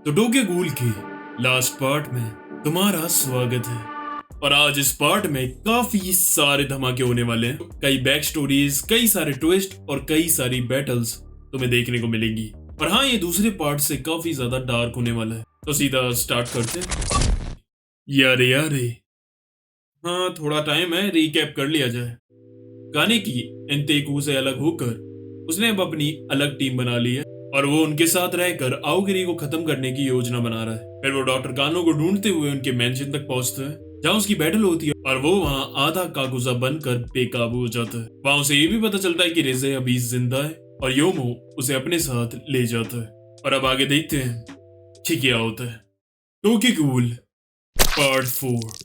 तो डोगे गूल के last part में तुम्हारा स्वागत है। और आज इस पार्ट में काफी सारे धमाके होने वाले हैं। कई बैक स्टोरीज, कई सारे ट्विस्ट और कई सारी बैटल्स तुम्हें देखने को मिलेंगी। और हाँ, ये दूसरे पार्ट से काफी ज्यादा डार्क होने वाला है। तो सीधा स्टार्ट करते हैं। यारे यारे, हाँ थोड़ा टाइम है, रिकैप कर लिया जाए। गाने की एंतेकू से अलग होकर उसने अब अपनी अलग टीम बना ली है और वो उनके साथ रहकर आओगिरी को खत्म करने की योजना बना रहा है। फिर वो डॉक्टर कानो को ढूंढते हुए उनके मेंशन तक पहुंचते हैं जहां उसकी बैटल होती है और वो वहां आधा काकुजा बनकर बेकाबू हो जाता है। वहां उसे ये भी पता चलता है कि रिजे अभी जिंदा है और योमो उसे अपने साथ ले जाता है। और अब आगे देखते हैं कि क्या होता है। टोकी गूल पार्ट 4।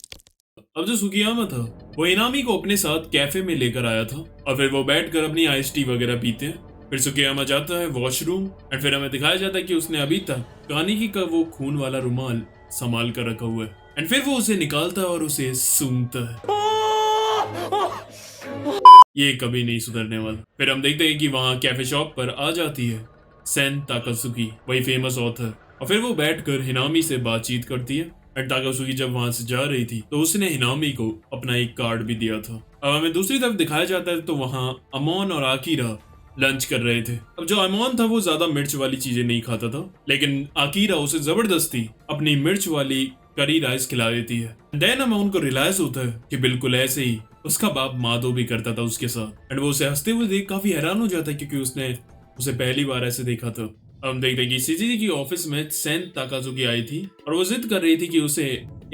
अब जो सुगियामा था वो इनामी को अपने साथ कैफे में लेकर आया था और फिर वो बैठकर अपनी आइस टी वगैरह पीते हैं। फिर सुगियामा जाता है वॉशरूम और फिर हमें दिखाया जाता है कि उसने अभी तक कानिकी का वो खून वाला रुमाल संभाल कर रखा हुआ है। एंड फिर वो उसे निकालता है और उसे सूंघता है। ये कभी नहीं सुधरने वाला। फिर हम देखते हैं कि वहाँ कैफे शॉप पर आ जाती है सेन ताकासुकी, वही फेमस ऑथर। और फिर वो बैठकर हिनामी से बातचीत करती है। एंड ताकासुकी जब वहां से जा रही थी तो उसने हिनामी को अपना एक कार्ड भी दिया था। अब हमें दूसरी तरफ दिखाया जाता है तो वहाँ अमोन और आकीरा लंच कर रहे थे। अब जो अमोन था वो ज्यादा मिर्च वाली चीजें नहीं खाता था, लेकिन आकीरा उसे जबरदस्ती अपनी मिर्च वाली करी राइस खिला देती है। देन अमोन को रियलाइज होता है कि बिल्कुल ऐसे ही उसका बाप माधो भी करता था उसके साथ। एंड वो उसे हंसते हुए देख काफी हैरान हो जाता है क्योंकि उसने उसे पहली बार ऐसे देखा था। हम देखते हैं कि सीजीजी की ऑफिस में सेन ताकाजुकी आई थी और वो जिद कर रही थी कि उसे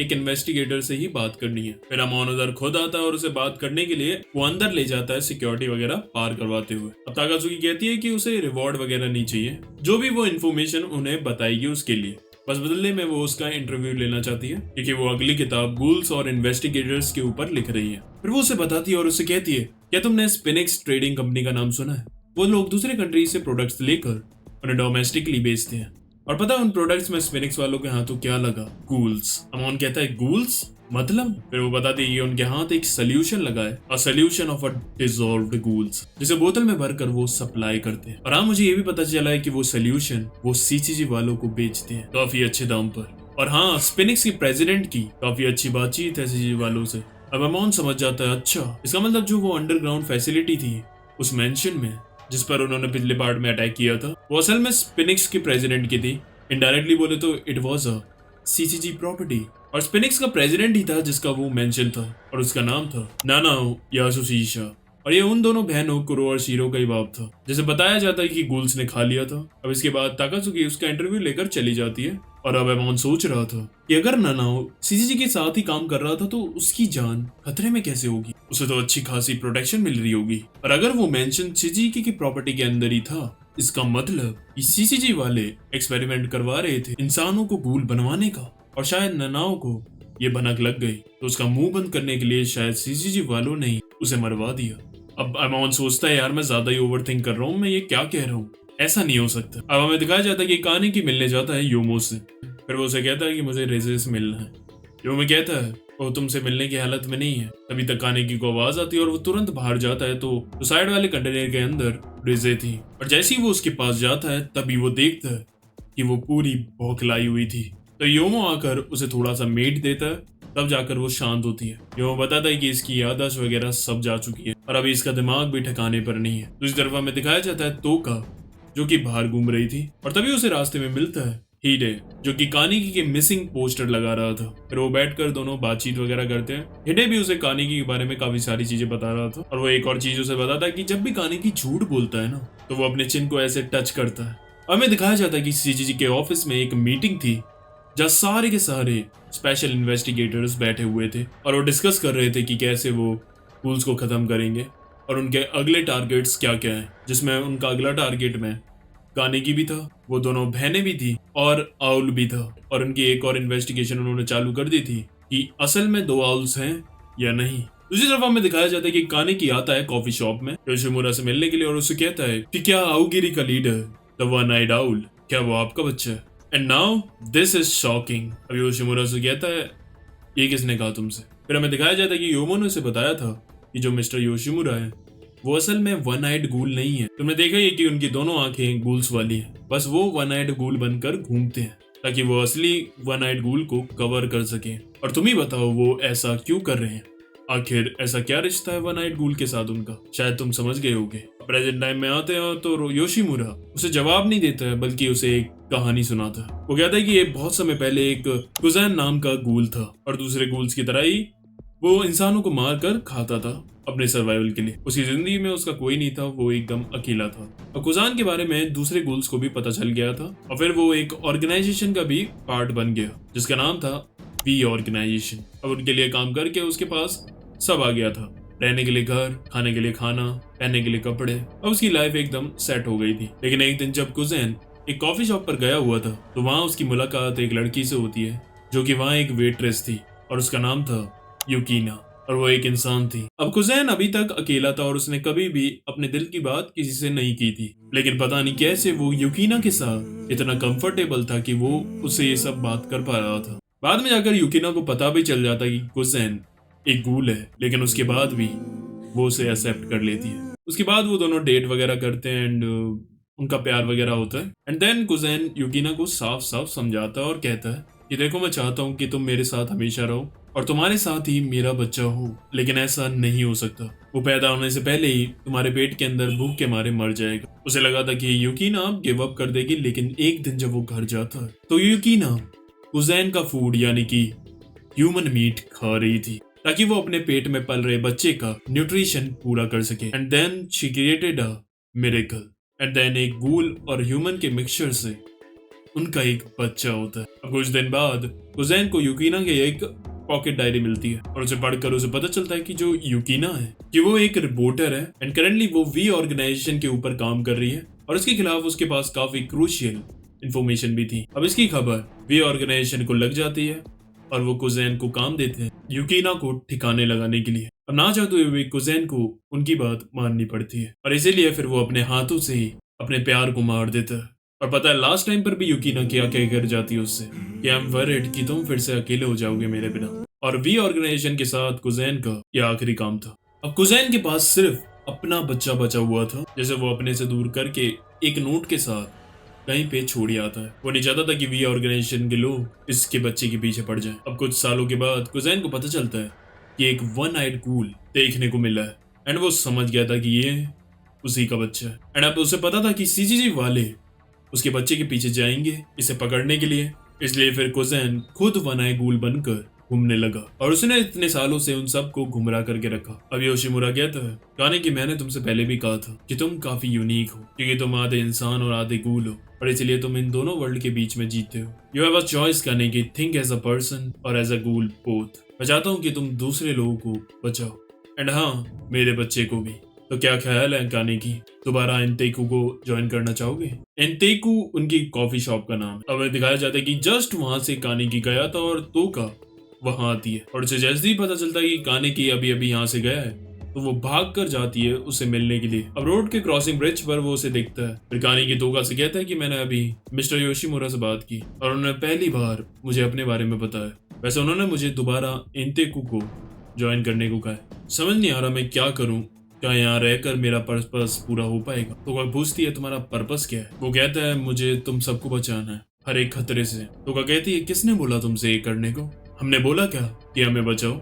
एक इन्वेस्टिगेटर से ही बात करनी है। फिर अमोन उधर खुद आता है और उसे बात करने के लिए वो अंदर ले जाता है सिक्योरिटी वगैरह पार करवाते हुए। अब ताकाजुकी कहती है कि उसे रिवॉर्ड वगैरह नहीं चाहिए, जो भी वो इन्फॉर्मेशन उन्हें बताएगी उसके लिए, बस बदले में वो उसका इंटरव्यू लेना चाहती है क्योंकि वो अगली किताब गूल्स और इन्वेस्टिगेटर्स के ऊपर लिख रही है। फिर वो उसे बताती है और उसे कहती है, क्या तुमने स्पिनिक्स ट्रेडिंग कंपनी का नाम सुना है? वो लोग दूसरे कंट्री से प्रोडक्ट्स लेकर उन्हें डोमेस्टिकली बेचते हैं। और पता है उन प्रोडक्ट्स में स्पिनिक्स वालों के हाथों क्या लगा? गूल्स। अमोन कहता है गूल्स मतलब? फिर वो बताती है कि उनके हाथ एक सोल्यूशन लगा है, a solution of a dissolved girls, जिसे बोतल में भरकर वो सप्लाई करते हैं। और हाँ, मुझे ये भी पता चला है कि वो सोल्यूशन वो सीजीजी वालों को बेचते हैं काफी अच्छे दाम पर। और हाँ, स्पिनिक्स की प्रेसिडेंट की काफी अच्छी बातचीत है सीजीजी वालों से। अब अमोन समझ जाता है, अच्छा इसका मतलब जो वो अंडरग्राउंड फैसिलिटी थी उस मेंशन में जिस पर उन्होंने पिछले पार्ट में अटैक किया था वो असल में स्पिनिक्स की प्रेसिडेंट की थी। इनडायरेक्टली बोले तो it was a CCG property और स्पिनिक्स का प्रेसिडेंट ही था जिसका वो मेंशन था और उसका नाम था नानाओ यासुशीशा। और ये उन दोनों बहनों कुरो और शीरो का ही बाप था जिसे बताया जाता है कि गूल्स ने खा लिया था। अब इसके बाद ताकासुकी उसका इंटरव्यू लेकर चली जाती है और अब अमोन सोच रहा था कि अगर नानाओ सीजीजी के साथ ही काम कर रहा था तो उसकी जान खतरे में कैसे होगी? उसे तो अच्छी खासी प्रोटेक्शन मिल रही होगी। और अगर वो मेंशन सीजीजी की प्रॉपर्टी के अंदर ही था, इसका मतलब कि सीसीजी वाले एक्सपेरिमेंट करवा रहे थे इंसानों को गूल बनवाने का। और शायद नानाओ को ये भनक लग गई तो उसका मुंह बंद करने के लिए शायद सीसीजी वालों ने ही उसे मरवा दिया। अब अमोन सोचता है, यार मैं ज्यादा ही ओवरथिंक कर रहा हूँ, मैं ये क्या कह रहा हूँ, ऐसा नहीं हो सकता। अब हमें दिखाया जाता है कि कानिकी मिलने जाता है योमो से। फिर वो उसे कहता है कि मुझे रेजे से मिलना है। योमो कहता है वो तुमसे मिलने की हालत में नहीं है। तभी तक कानिकी को आवाज आती है और वो तुरंत बाहर जाता है तो साइड वाले कंटेनर के अंदर रेजे थी। और जैसे ही वो उसके पास जाता है तभी वो देखता है कि वो पूरी बौखलाई हुई थी। तो योमो आकर उसे थोड़ा सा मीट देता है, तब जाकर वो शांत होती है। योमो बताता है कि इसकी याददाश्त वगैरह सब जा चुकी है और अभी इसका दिमाग भी ठिकाने पर नहीं है। दूसरी तरफ हमें दिखाया जाता है तोका जो कि बाहर घूम रही थी और तभी उसे रास्ते में मिलता है हीडे जो कि कानिकी के मिसिंग पोस्टर लगा रहा था। फिर वो बैठकर दोनों बातचीत वगैरह करते हैं। हिडे भी उसे कानिकी के बारे में काफी सारी चीजें बता रहा था और वो एक और चीज उसे बताता है कि जब भी कानिकी झूठ बोलता है ना तो वो अपने चिन को ऐसे टच करता है। हमें दिखाया जाता है कि सीजीजी के ऑफिस में एक मीटिंग थी जहाँ सारे के सारे स्पेशल इन्वेस्टिगेटर्स बैठे हुए थे और वो डिस्कस कर रहे थे कि कैसे वो गूल्स को खत्म करेंगे और उनके अगले टारगेट्स क्या क्या हैं, जिसमें उनका अगला टारगेट में कानिकी भी था, वो दोनों बहनें भी थी और आउल भी था। और उनकी एक और इन्वेस्टिगेशन उन्होंने चालू कर दी थी कि असल में 2 आउल्स हैं या नहीं। दूसरी तरफ हमें दिखाया जाता है कि कानिकी आता है कॉफी शॉप में योशिमुरा से मिलने के लिए और उसे कहता है कि क्या आओगिरी का leader the one eyed owl, क्या वो आपका बच्चा है? And now this is shocking. अब योशिमुरा से कहता है ये किसने कहा तुमसे? फिर हमें दिखाया जाता है कि योमो ने उसे बताया था कि जो मिस्टर योशिमुरा है वो असल में वन आइड गूल नहीं है। तुमने देखा ही कि उनकी दोनों आंखें गूल्स वाली हैं, बस वो वन आइड गूल बनकर घूमते हैं। ताकि वो असली वन आइड गूल को कवर कर सके। और तुम ही बताओ वो ऐसा क्यों कर रहे हैं? आखिर ऐसा क्या रिश्ता है वन आइड गूल के साथ उनका? शायद तुम समझ गए होगे। प्रेजेंट टाइम में आते हैं तो योशिमुरा उसे जवाब नहीं देता है, बल्कि उसे एक कहानी सुनाता है। वो कहता है कि ये बहुत समय पहले एक कुजैन नाम का गूल था और दूसरे गूल्स की तरह ही वो इंसानों को मार कर खाता था अपने सर्वाइवल के लिए। उसकी जिंदगी में उसका कोई नहीं था, वो एकदम अकेला था। और कुजान के बारे में दूसरे गूल्स को भी पता चल गया था और फिर वो एक ऑर्गेनाइजेशन का भी पार्ट बन गया जिसका नाम था वी ऑर्गेनाइजेशन। अब उनके लिए काम करके उसके पास सब आ गया था, रहने के लिए घर, खाने के लिए खाना, पहनने के लिए कपड़े। अब उसकी लाइफ एकदम सेट हो गई थी। लेकिन एक दिन जब कुजैन एक कॉफी शॉप पर गया हुआ था तो वहां उसकी मुलाकात एक लड़की से होती है जो कि वहां एक वेट्रेस थी और उसका नाम था यूकीना और वो एक इंसान थी। अब कुजैन अभी तक अकेला था और उसने कभी भी अपने दिल की बात किसी से नहीं की थी, लेकिन पता नहीं कैसे वो यूकीना के साथ इतना कंफर्टेबल था कि वो उससे ये सब बात कर पा रहा था। बाद में जाकर यूकीना को पता भी चल जाता कि कुजैन एक गूल है, लेकिन उसके बाद भी वो उसे एक्सेप्ट कर लेती है। उसके बाद वो दोनों डेट वगैरह करते हैं एंड उनका प्यार वगैरह होता है। एंड देन कुजैन यूकीना को साफ साफ समझाता है और कहता है कि देखो, मैं चाहता हूँ कि तुम मेरे साथ हमेशा रहो और तुम्हारे साथ ही मेरा बच्चा हो, लेकिन ऐसा नहीं हो सकता। वो पैदा होने से पहले ही तुम्हारे पेट के अंदर भूख के मारे मर जाएगा। उसे लगा था कि यूकीना गिव अप कर देगी, लेकिन एक दिन जब वो घर जाता है तो यूकीना कुजैन का फूड यानी कि ह्यूमन मीट खा रही थी ताकि वो अपने पेट में पल रहे बच्चे का न्यूट्रिशन पूरा कर सके। And then she created a miracle. And then एक गूल और ह्यूमन के मिक्सचर से उनका एक बच्चा होता है। अब कुछ दिन बाद कुजैन को यूकीना के एक पॉकेट डायरी मिलती है और उसे पढ़कर उसे पता चलता है कि जो यूकीना है कि वो एक रिपोर्टर है एंड करेंटली वो वी ऑर्गेनाइजेशन के ऊपर काम कर रही है और इसके खिलाफ उसके पास काफी क्रूशियल इंफॉर्मेशन भी थी। अब इसकी खबर वी ऑर्गेनाइजेशन को लग जाती है और वो कुजैन को काम देते हैं यूकीना को ठिकाने लगाने के लिए। अब ना चाहते हुए कुजैन को उनकी बात माननी पड़ती है और इसीलिए फिर वो अपने हाथों से ही अपने प्यार को मार देता है। और पता है लास्ट टाइम पर भी यूकीना क्या कह कर जाती है उससे कि आई एम वरीड कि तुम फिर से अकेले हो जाओगे मेरे बिना। और वी ऑर्गेनाइजेशन के साथ कुजैन का यह आखिरी काम था। अब कुजैन के पास सिर्फ अपना बच्चा बचा हुआ था, जैसे वो अपने से दूर करके एक नोट के साथ कहीं पे छोड़ आता है। वो नहीं चाहता था कि वी ऑर्गेनाइजेशन के लोग इसके बच्चे के पीछे पड़ जाएं। अब कुछ सालों के बाद कुजैन को पता चलता है कि एक वन आइड गूल देखने को मिला है एंड वो समझ गया था कि ये उसी का बच्चा है। एंड अब उसे पता था कि सीजीजी वाले उसके बच्चे के पीछे जाएंगे इसे पकड़ने के लिए, इसलिए फिर कुजैन खुद वन आई गूल बनकर घूमने लगा और उसने इतने सालों से उन सबको गुमराह करके रखा। अब योशिमुरा कहता है कहने कि मैंने तुमसे पहले भी कहा था कि तुम काफी यूनिक हो क्योंकि तुम आधे इंसान और आधे गूल हो और इसलिए तुम इन दोनों वर्ल्ड के बीच में जीते हो। यू हैव अ चॉइस करने की, थिंक एज अ पर्सन और एज अ गूल बोथ। मैं चाहता हूँ कि तुम दूसरे लोगों को बचाओ एंड हाँ, मेरे बच्चे को भी। तो क्या ख्याल है काने की, दोबारा एंतेकू को ज्वाइन करना चाहोगे? एंतेकू उनकी कॉफी शॉप का नाम है। अब दिखाया जाता है कि जस्ट वहां से काने की गया था और तोका वहां आती है और उसे जैसे ही पता चलता है कि काने की अभी अभी यहाँ से गया है तो वो भाग कर जाती है उसे मिलने के लिए। अब रोड के क्रॉसिंग ब्रिज पर वो उसे देखता है, फिर काने की तोका से कहता है कि मैंने अभी मिस्टर योशिमुरा से बात की और उन्होंने पहली बार मुझे अपने बारे में बताया। वैसे उन्होंने मुझे दोबारा एंतेकू को ज्वाइन करने को कहा है। समझ नहीं आ रहा मैं क्या करूं, क्या यहाँ रहकर मेरा पर्पस पूरा हो पाएगा? तो वह पूछती है तुम्हारा पर्पस क्या है? वो कहता है मुझे तुम सबको बचाना है हर एक खतरे से। तो वह कहती है किसने बोला तुमसे ये करने को? हमने बोला क्या कि हमें बचाओ,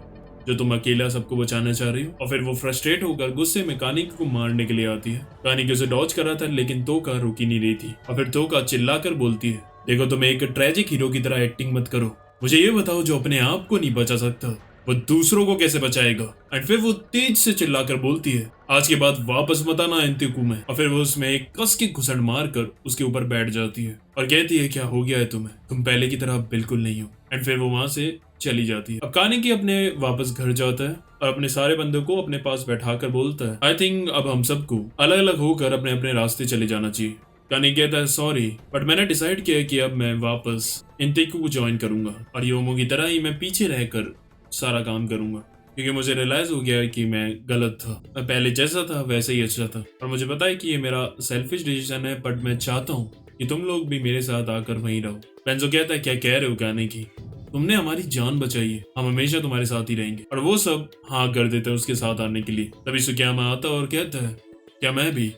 जो तुम अकेला सबको बचाना चाह रही हो? और फिर वो फ्रस्ट्रेट होकर गुस्से में कानिकी को मारने के लिए आती है। कानिकी उसे डॉज कर रहा था लेकिन तोका रुक ही नहीं रही थी और फिर तोका चिल्लाकर बोलती है देखो, तुम एक ट्रेजिक हीरो की तरह एक्टिंग मत करो। मुझे ये बताओ जो अपने आप को नहीं बचा सकता वो दूसरों को कैसे बचाएगा? एंड फिर वो तेज से चिल्लाकर बोलती है आज के बाद वापस मत आना एंतेकू में। और फिर वो उसमें एक कस की घुसड़ मार कर उसके ऊपर बैठ जाती है और कहती है क्या हो गया है तुम्हें, तुम पहले की तरह बिल्कुल नहीं हो। एंड फिर वो वहां से चली जाती है। अब कानिकी अपने वापस घर जाता है और अपने सारे बंदों को अपने पास बैठा कर बोलता है आई थिंक अब हम सबको अलग अलग होकर अपने अपने रास्ते चले जाना चाहिए। कानिकी कहता है सॉरी बट मैंने डिसाइड किया है कि अब मैं वापस एंतेकू को ज्वाइन करूंगा और योमो की तरह ही मैं पीछे रहकर सारा काम करूंगा क्योंकि मुझे रियलाइज हो गया है कि मैं गलत था। मैं पहले जैसा था वैसे ही अच्छा था और मुझे पता है कि ये मेरा सेल्फिश डिसीजन है बट मैं चाहता हूँ कि तुम लोग भी मेरे साथ आकर वहीं रहो। बेंजो कहता है क्या कह रहे हो कानिकी, तुमने हमारी जान बचाई है, हम हमेशा तुम्हारे साथ ही रहेंगे। और वो सब हाँ कर देते हैं उसके साथ आने के लिए। तभी सुकियामा आता और कहता है क्या मैं भी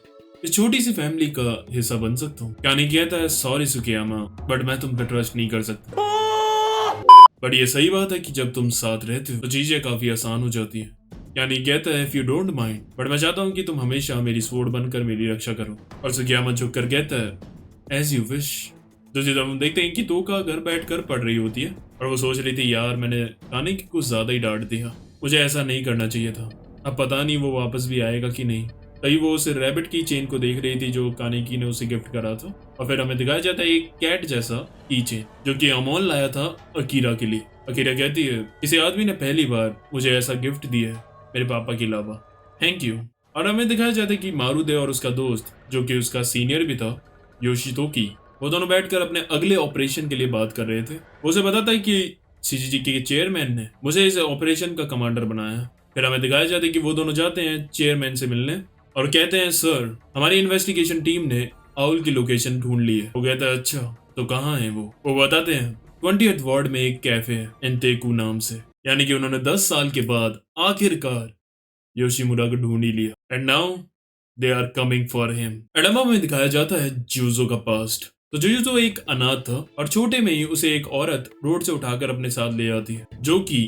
इस छोटी सी फैमिली का हिस्सा बन सकता हूँ। कानी कहता है सॉरी सुकियामा, बट मैं तुम पे ट्रस्ट नहीं कर सकता। बट ये सही बात है कि जब तुम साथ रहते हो तो चीजें काफी आसान हो जाती है। यानी कहता है if you don't mind, but मैं चाहता हूँ कि तुम हमेशा मेरी स्वॉर्ड बनकर मेरी रक्षा करो। और सुकियामा झुक कर कहता है एज यू विश। दूसरी तरफ हम देखते हैं कि तोका घर बैठकर पढ़ रही होती है और वो सोच रही थी यार मैंने कानी की कुछ ज्यादा ही डांट दिया, मुझे ऐसा नहीं करना चाहिए था। अब पता नहीं वो वापस भी आएगा कि नहीं। तभी वो उस रैबिट की चेन को देख रही थी जो कानिकी ने उसे गिफ्ट करा था। और फिर हमें दिखाया जाता है एक कैट जैसा की चेन जो कि अमोल लाया था अकीरा के लिए। अकीरा कहती है किसी आदमी ने पहली बार मुझे ऐसा गिफ्ट दिया है मेरे पापा के अलावा, थैंक यू। और हमें दिखाया जाता है कि मारुदे और उसका दोस्त जो कि उसका सीनियर भी था योशितोकी, वो दोनों बैठकर अपने अगले ऑपरेशन के लिए बात कर रहे थे। वो उसे बताता है कि सीजीजी के चेयरमैन ने मुझे इस ऑपरेशन का कमांडर बनाया है। फिर हमें दिखाया जाता है कि वो दोनों जाते हैं चेयरमैन से मिलने और कहते हैं सर हमारी इन्वेस्टिगेशन टीम ने आउल की लोकेशन ढूंढ ली है। वो कहता है अच्छा तो कहाँ है वो बताते हैं 20th वार्ड में एक कैफे है एंतेकू नाम से। यानी कि उन्होंने 10 साल के बाद आखिरकार योशिमुरा को ढूंढ ही लिया and now they are coming for him. एडमा में दिखाया जाता है जूजो का पास्ट। तो जूजो एक अनाथ था और छोटे में ही उसे एक औरत रोड से उठाकर अपने साथ ले आती है जो कि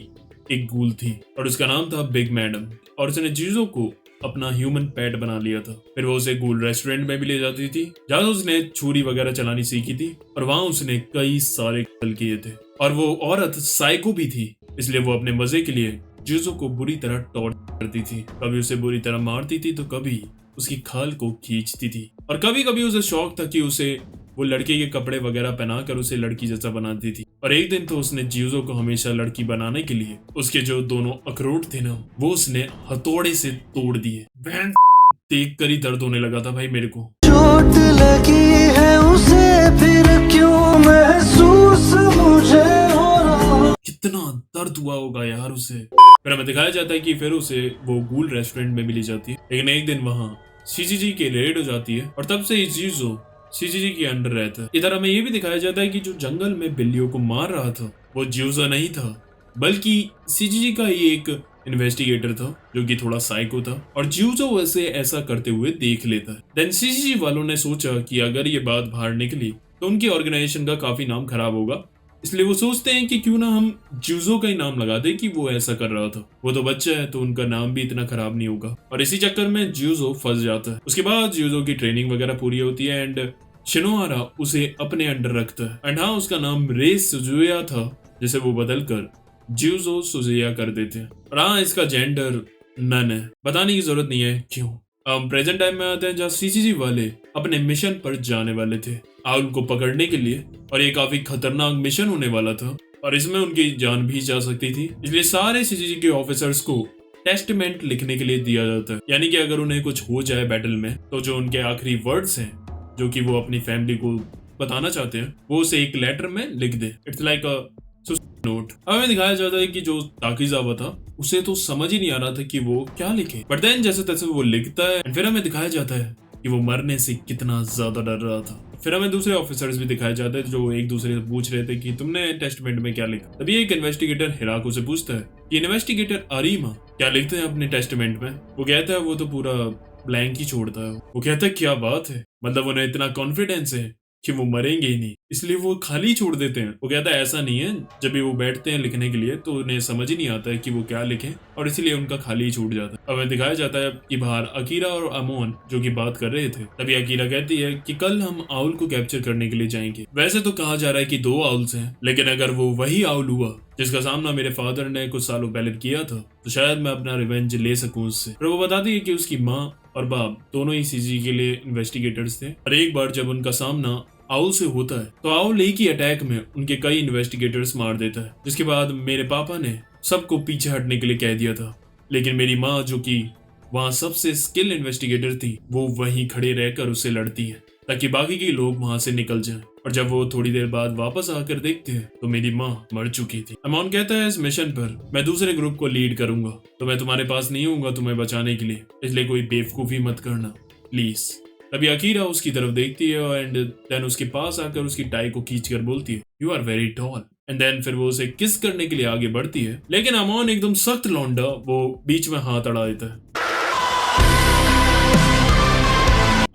एक गूल थी और उसका नाम था बिग मैडम। और उसने जूजो को अपना ह्यूमन पेट बना लिया था। फिर वो उसे गूल रेस्टोरेंट में भी ले जाती थी जहाँ उसने छुरी वगैरह चलानी सीखी थी और वहां उसने कई सारे कत्ल किए थे। और वो औरत साइको भी थी, इसलिए वो अपने मजे के लिए जूजो को बुरी तरह टॉर्चर करती थी। कभी उसे बुरी तरह मारती थी तो कभी उसकी खाल को खींचती थी और कभी कभी उसे शौक था कि उसे वो लड़के के कपड़े वगैरह पहनाकर उसे लड़की जैसा बनाती थी। और एक दिन तो उसने जूजो को हमेशा लड़की बनाने के लिए उसके जो दोनों अखरोट थे ना वो उसने हथौड़े से तोड़ दिए। देख कर ही दर्द होने लगा था भाई मेरे को। चोट लगी है उसे फिर क्यों महसूस मुझे हो रहा। कितना दर्द हुआ होगा यार उसे। फिर हमें दिखाया जाता है कि फिर उसे वो गूल रेस्टोरेंट में मिली जाती है। लेकिन एक दिन वहाँ सीजीजी की रेड हो जाती है और तब से जूजो सीजीजी के अंडर रहता है। इधर हमें ये भी दिखाया जाता है कि जो जंगल में बिल्लियों को मार रहा था वो जूजो नहीं था बल्कि सीजीजी का ही एक इन्वेस्टिगेटर था जो कि थोड़ा साइको था और जूजो उसे ऐसा करते हुए देख लेता है। देन सीजीजी वालों ने सोचा कि अगर ये बात बाहर निकली तो उनकी ऑर्गेनाइजेशन का काफी नाम खराब होगा, इसलिए वो सोचते हैं कि क्यों ना हम जूजो का ही नाम लगा दे कि वो ऐसा कर रहा था। वो तो बच्चा है तो उनका नाम भी इतना खराब नहीं होगा और इसी चक्कर में जूजो फंस जाता है। उसके बाद जूजो की ट्रेनिंग वगैरह पूरी होती है एंड शिनोहारा उसे अपने अंडर रखता है एंड हाँ उसका नाम रे सुजुया था जिसे वो बदल कर जूजो सुजुया कर देते हैं। और हाँ इसका जेंडर नन है, बताने की जरूरत नहीं है क्यों। हम प्रेजेंट टाइम में आते हैं जहाँ सीजीजी वाले अपने मिशन पर जाने वाले थे आउल को पकड़ने के लिए और ये काफी खतरनाक मिशन होने वाला था और इसमें उनकी जान भी जा सकती थी। इसलिए सारे सीजीजी के ऑफिसर्स को टेस्टमेंट लिखने के लिए दिया जाता है, यानी कि अगर उन्हें कुछ हो जाए बैटल में तो जो उनके आखिरी वर्ड्स हैं जो कि वो अपनी फैमिली को बताना चाहते हैं वो उसे एक लेटर में लिख दे। It's like a note. अब हमें दिखाया जाता है कि जो ताकीजावा था उसे तो समझ ही नहीं आ रहा था कि वो क्या लिखे, बट देन जैसे तैसे वो लिखता है एंड फिर हमें दिखाया जाता है कि वो मरने से कितना ज्यादा डर रहा था। फिर हमें दूसरे ऑफिसर्स भी दिखाए जाते हैं जो एक दूसरे से पूछ रहे थे कि तुमने टेस्टमेंट में क्या लिखा। तभी एक इन्वेस्टिगेटर हिराको से पूछता है कि इन्वेस्टिगेटर अरीमा क्या लिखते हैं अपने टेस्टमेंट में। वो कहता है वो तो पूरा ब्लैंक ही छोड़ता है। वो कहता है क्या बात है, मतलब उन्हें इतना कॉन्फिडेंस है कि वो मरेंगे ही नहीं इसलिए वो खाली छोड़ देते हैं। वो कहता है ऐसा नहीं है, जब भी वो बैठते हैं लिखने के लिए तो उन्हें समझ ही नहीं आता है कि वो क्या लिखें और इसलिए उनका खाली ही छूट जाता है। अब हमें दिखाया जाता है कि बाहर अकीरा और अमोन जो कि बात कर रहे थे। तभी अकीरा कहती है कि कल हम आउल को कैप्चर करने के लिए जाएंगे। वैसे तो कहा जा रहा है कि 2 आउल्स हैं, लेकिन अगर वो वही आउल हुआ जिसका सामना मेरे फादर ने कुछ सालों पहले किया था तो शायद मैं अपना रिवेंज ले सकूं उससे। फिर वो बताती है कि उसकी माँ और बाप दोनों ही सीजी के लिए इन्वेस्टिगेटर्स थे और एक बार जब उनका सामना आउल से होता है तो आउल एक ही अटैक में उनके कई इन्वेस्टिगेटर्स मार देता है, जिसके बाद मेरे पापा ने सबको पीछे हटने के लिए कह दिया था। लेकिन मेरी माँ जो कि वहाँ सबसे स्किल इन्वेस्टिगेटर थी वो वहीं खड़े रहकर उससे लड़ती है ताकि बाकी के लोग वहाँ से निकल जाएं। और जब वो थोड़ी देर बाद वापस आकर देखते हैं तो मेरी माँ मर चुकी थी। अमोन कहता है इस मिशन पर मैं दूसरे ग्रुप को लीड करूंगा तो मैं तुम्हारे पास नहीं होऊंगा तुम्हें बचाने के लिए, इसलिए कोई बेवकूफी मत करना प्लीज। तभी अकीरा उसकी तरफ देखती है एंड देन उसके पास आकर उसकी टाई को खींच कर बोलती है you are very tall and then फिर वो उसे किस करने के लिए आगे बढ़ती है। लेकिन अमोन एकदम सख्त लौंडा वो बीच में हाथ अड़ा देता है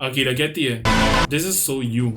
आकिरा कहती है this is so you,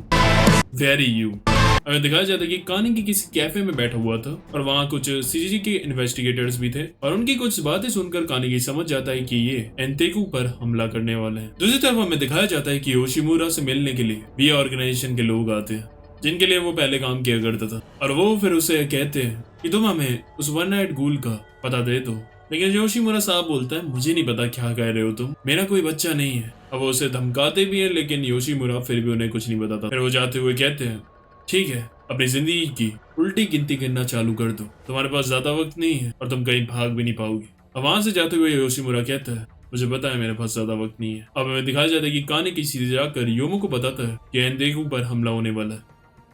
very you. हमें दिखाया जाता है कि कानिकी किसी कैफे में बैठा हुआ था और वहाँ कुछ सीजीजी के इन्वेस्टिगेटर्स भी थे और उनकी कुछ बातें सुनकर कानिकी समझ जाता है कि ये एंतेकु पर हमला करने वाले हैं। दूसरी तरफ हमें दिखाया जाता है कि योशिमुरा से मिलने के लिए भी ऑर्गेनाइजेशन के लोग आते हैं जिनके लिए वो पहले काम किया करता था और वो फिर उसे कहते हैं कि तुम हमें उस वन नाइट गूल का पता दे दो। लेकिन योशिमुरा साहब बोलता है मुझे नहीं पता क्या कह रहे हो तुम, मेरा कोई बच्चा नहीं है। अब वो उसे धमकाते भी है लेकिन योशिमुरा फिर भी उन्हें कुछ नहीं बताता। फिर वो जाते हुए कहते हैं ठीक है, अपनी जिंदगी की उल्टी गिनती गिनना चालू कर दो, तुम्हारे पास ज्यादा वक्त नहीं है और तुम कहीं भाग भी नहीं पाओगे। अब वहां से जाते हुए योशिमुरा कहता है मुझे पता है मेरे पास ज्यादा वक्त नहीं है। अब हमें दिखाया जाता है कि कानिकी सीधे जाकर योमो को बताता है कि एंतेकु पर हमला होने वाला है।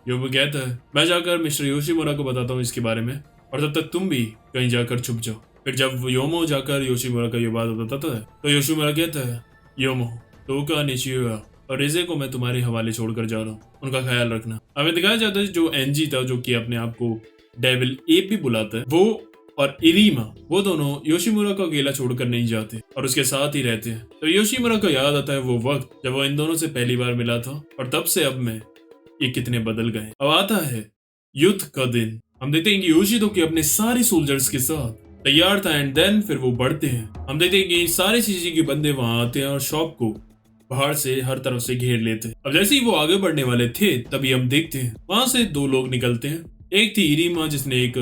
योमो कहता है मैं जाकर मिस्टर योशिमुरा को बताता हूँ इसके बारे में और तब तक तुम भी कहीं जाकर छुप जाओ। फिर जब योमो जाकर योशिमुरा का ये बात बताता है तो योशिमुरा कहता है योमो टोका निशिया और रिजे को मैं तुम्हारे हवाले छोड़कर जा रहा हूँ, उनका ख्याल रखना। हमें दिखाया जाता है जो एनजी था जो कि अपने आप को डेविल एप भी बुलाता है, वो और इरीमा वो दोनों योशिमुरा को अकेला छोड़कर नहीं जाते और उसके साथ ही रहते हैं। तो योशिमुरा को याद आता है वो वक्त जब वो इन दोनों से पहली बार मिला था और तब से अब में ये कितने बदल गए। अब आता है युद्ध का दिन। हम देखते हैं कि योशितो के अपने सारे सोल्जर्स के साथ तैयार था एंड देन फिर वो बढ़ते हैं। हम देखते हैं कि सारे सीजी के बंदे वहां आते हैं और शॉप को बाहर से हर तरफ से घेर लेते हैं। अब जैसे ही वो आगे बढ़ने वाले थे तभी हम देखते हैं वहां से दो लोग निकलते हैं। एक थी इरीमा जिसने एक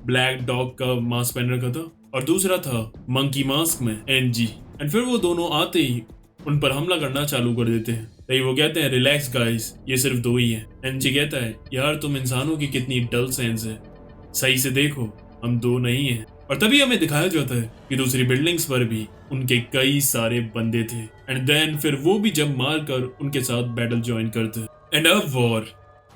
ब्लैक डॉग का मास्क पहन रखा था और दूसरा था मंकी मास्क में एनजी। एंड फिर वो दोनों आते ही उन पर हमला करना चालू कर देते हैं। तभी वो कहते हैं रिलैक्स गाइस, ये सिर्फ दो ही हैं। एनजी कहता है यार तुम इंसानों की कितनी डल सेंस है, सही से देखो हम दो नहीं हैं। और तभी हमें दिखाया जाता है कि दूसरी बिल्डिंग्स पर भी उनके कई सारे बंदे थे एंड देन फिर वो भी जब मार कर उनके साथ बैटल ज्वाइन करते हैं एंड अब वॉर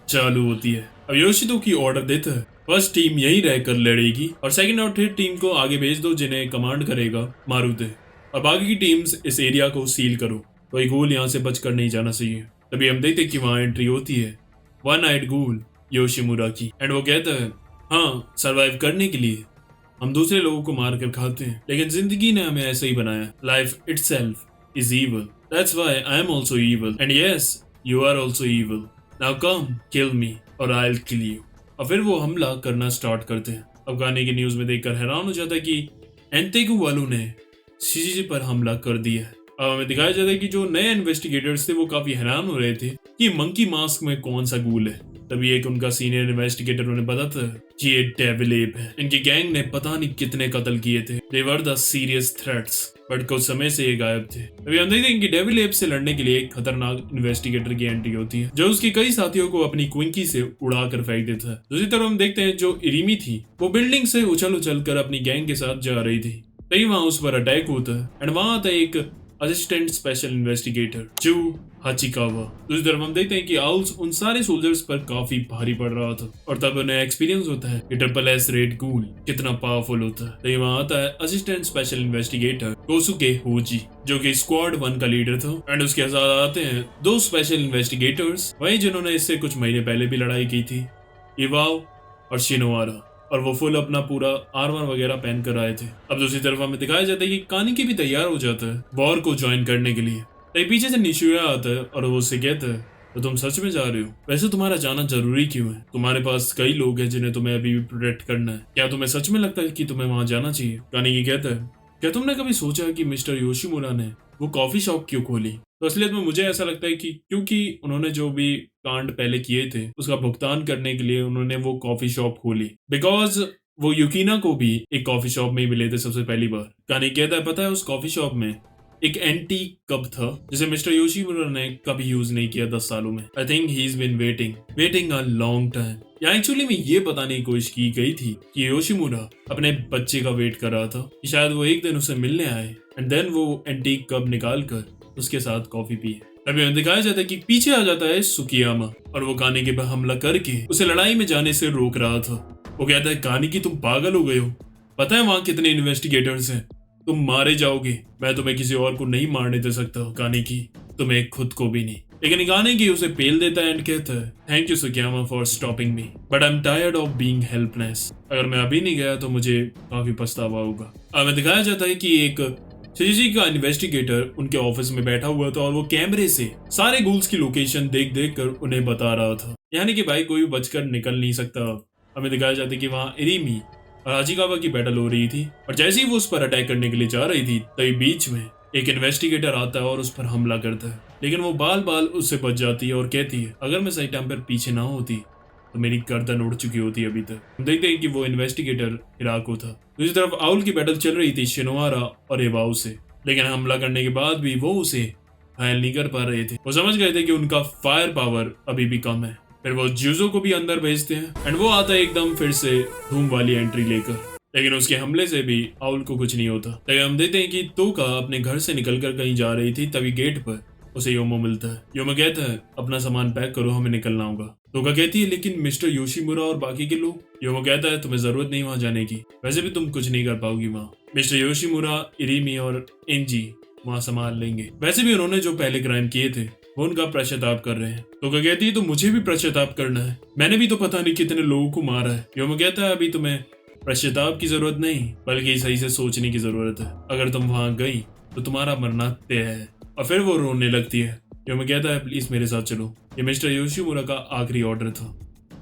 चालू होती है। अब योशितो की ऑर्डर देता है फर्स्ट टीम यहीं रहकर लड़ेगी और सेकंड और थर्ड टीम को आगे भेज दो जिन्हें कमांड करेगा मारुते और बाकी की टीम्स इस एरिया को सील करो, कोई गूल यहाँ से बचकर नहीं जाना चाहिए। तभी हम देखते कि वहाँ एंट्री होती है वन नाइट गूल योशिमुरा की एंड वो कहता है हाँ सर्वाइव करने के लिए हम दूसरे लोगों को मार कर खाते हैं लेकिन जिंदगी ने हमें ऐसे ही बनाया, life itself is evil, that's why I am also evil and yes you are also evil, now come kill me or I'll kill you। और फिर वो हमला करना स्टार्ट करते हैं। अब गाने की न्यूज में देखकर हैरान हो जाता है कि एंतेकु वालों ने सीजीजी पर हमला कर दिया है। अब हमें दिखाया जाता है कि जो नए इन्वेस्टिगेटर्स थे वो काफी हैरान हो रहे थे कि मंकी मास्क में कौन सा गूल है। तभी एक उनका सीनियर इन्वेस्टिगेटर उन्हें बताता है कि ये डेविल एप है, इनकी गैंग ने पता नहीं कितने कत्ल किए थे, they were the serious threats, but कुछ समय से ये गायब थे। तभी हम देखते हैं कि डेविल एप से लड़ने के लिए एक खतरनाक इन्वेस्टिगेटर की एंट्री होती है जो उसके कई साथियों को अपनी क्विंकी से उड़ा कर फेंक देता है। दूसरी तरफ हम देखते हैं जो इरीमी थी वो बिल्डिंग से उछल उछल कर अपनी गैंग के साथ जा रही थी। तभी वहां उस पर अटैक होता है एंड वहां आता है एक असिस्टेंट स्पेशल इन्वेस्टिगेटर जू हाचिकावा। दूसरी तरफ हम देखते हैं कि आउल्स उन सारे सोल्जर्स पर काफी भारी पड़ रहा था और तब उन्हें एक्सपीरियंस होता है कि ट्रिपल एस रेड गूल कितना पावरफुल होता है। तभी वहां आता है असिस्टेंट स्पेशल इन्वेस्टिगेटर कोसुके होजी जो कि स्क्वाड 1 का लीडर था एंड उसके साथ आते हैं दो स्पेशल इन्वेस्टिगेटर्स वही जिन्होंने इससे कुछ महीने पहले भी लड़ाई की थी, इवाओ और शिनोवारा, और वो फुल अपना पूरा आर्मर वगैरह पहन कर आए थे। अब दूसरी तरफ हमें दिखाया जाता है कि कानिकी भी तैयार हो जाता है वॉर को ज्वाइन करने के लिए। तभी पीछे से निशुया आता है और वो उससे कहता है तो तुम सच में जा रहे हो, वैसे तुम्हारा जाना जरूरी क्यों है, तुम्हारे पास कई लोग हैं जिन्हें तुम्हें अभी भी प्रोटेक्ट करना है, क्या तुम्हें सच में लगता है कि तुम्हें वहां जाना चाहिए। कानिकी कहता है क्या तुमने कभी सोचा कि मिस्टर योशिमुरा ने वो कॉफी शॉप क्यों खोली। तो असलियत में मुझे ऐसा लगता है कि क्योंकि उन्होंने जो भी कांड पहले किए थे उसका भुगतान करने के लिए उन्होंने वो कॉफी शॉप खोली, बिकॉज वो युकीना को भी एक कॉफी शॉप में ही मिले थे सबसे पहली बार। कानिकी कहता है पता है उस कॉफी शॉप में एक एंटीक कप था जिसे मिस्टर योशिमुरा ने कभी यूज नहीं किया 10 सालों में। I think he is been waiting a long time. या एक्चुअली में ये बताने की कोशिश की गई थी कि योशिमुरा अपने बच्चे का वेट कर रहा था कि शायद वो एक दिन उसे मिलने आए एंड देन वो एंटीक कप निकाल कर उसके साथ कॉफी पिए। अभी हमें दिखाया जाता है कि पीछे आ जाता है सुकियामा और वो कानिकी पर हमला करके उसे लड़ाई में जाने से रोक रहा था। वो कहता है कानिकी तुम पागल हो गए हो, पता है वहां कितने इन्वेस्टिगेटर्स हैं, तुम मारे जाओगे, मैं तुम्हें किसी और को नहीं मारने दे सकता कानिकी, तुम्हें खुद को भी नहीं। लेकिन कानिकी उसे पेल देता है एंड कहता है thank you Sukiyama for stopping me but I am tired of being helpless, अगर मैं अभी नहीं गया तो मुझे काफी पछतावा होगा। हमें दिखाया जाता है कि एक शिजीजी का इन्वेस्टिगेटर उनके ऑफिस में बैठा हुआ था और वो कैमरे से सारे गूल्स की लोकेशन देख देख कर उन्हें बता रहा था। यानी कि भाई कोई भी बचकर निकल नहीं सकता। हमें दिखाया जाता है कि वहाँ इरीमी और हाचिकावा की बैटल हो रही थी और जैसे ही वो उस पर अटैक करने के लिए जा रही थी तभी बीच में एक इन्वेस्टिगेटर आता है और उस पर हमला करता है, लेकिन वो बाल बाल उससे बच जाती है और कहती है अगर मैं सही टाइम पर पीछे ना होती तो मेरी गर्दन उड़ चुकी होती अभी तक। हम देखते हैं कि वो इन्वेस्टिगेटर हिराको था। दूसरी तरफ आउल की बैटल चल रही थी शिनोहारा और एवाओ से, लेकिन हमला करने के बाद भी वो उसे घायल नहीं कर पा रहे थे। वो समझ गए थे कि उनका फायर पावर अभी भी कम है। फिर वो ज्यूजो को भी अंदर भेजते हैं एंड वो आता है एकदम फिर से धूम वाली एंट्री लेकर, लेकिन उसके हमले से भी आउल को कुछ नहीं होता। तभी हम देखते हैं कि तोका अपने घर से निकलकर कहीं जा रही थी, तभी गेट पर उसे योमो मिलता है। योमो कहता है अपना सामान पैक करो, हमें निकलना होगा। तोका कहती है लेकिन मिस्टर योशिमुरा और बाकी के लोग। योमो कहता है तुम्हें जरूरत नहीं वहां जाने की, वैसे भी तुम कुछ नहीं कर पाओगी वहां। मिस्टर योशिमुरा, इरीमी और एनजी वहां संभाल लेंगे। वैसे भी उन्होंने जो पहले क्राइम किए थे वो उनका पश्चाताप कर रहे हैं। तोका कहती है तो मुझे भी पश्चाताप करना है, मैंने भी तो पता नहीं कितने लोगों को मारा है। योमो कहता है अभी तुम्हें पश्चाताप की जरूरत नहीं बल्कि सही से सोचने की जरूरत है। अगर तुम वहां गई तो तुम्हारा मरना तय है। और फिर वो रोने लगती है। योमो कहता है प्लीज मेरे साथ चलो, ये मिस्टर योशिमुरा का आखिरी ऑर्डर था